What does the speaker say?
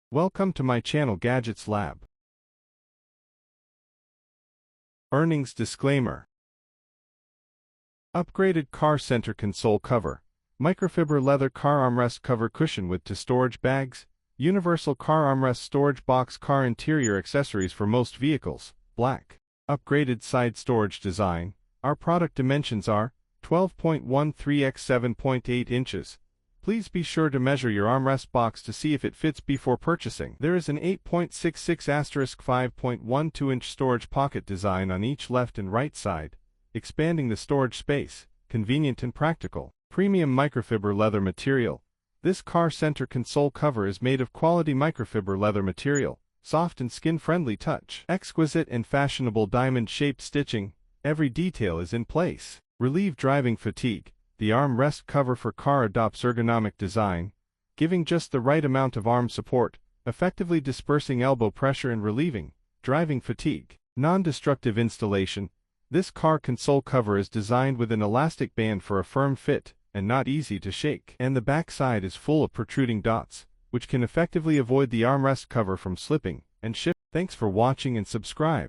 Welcome to my channel Gadgets Lab. Earnings disclaimer. Upgraded car center console cover, microfiber leather car armrest cover cushion with storage bags, universal car armrest storage box car interior accessories for most vehicles, black. Upgraded side storage design. Our product dimensions are 12.13 x 7.8 inches. Please be sure to measure your armrest box to see if it fits before purchasing. There is an 8.66 * 5.12 inch storage pocket design on each left and right side, expanding the storage space, convenient and practical. Premium microfiber leather material. This car center console cover is made of quality microfiber leather material, soft and skin-friendly touch. Exquisite and fashionable diamond-shaped stitching, every detail is in place. Relieve driving fatigue. The armrest cover for car adopts ergonomic design, giving just the right amount of arm support, effectively dispersing elbow pressure and relieving driving fatigue. Non-destructive installation. This car console cover is designed with an elastic band for a firm fit and not easy to shake. And the back side is full of protruding dots, which can effectively avoid the armrest cover from slipping and shifting. Thanks for watching and subscribe.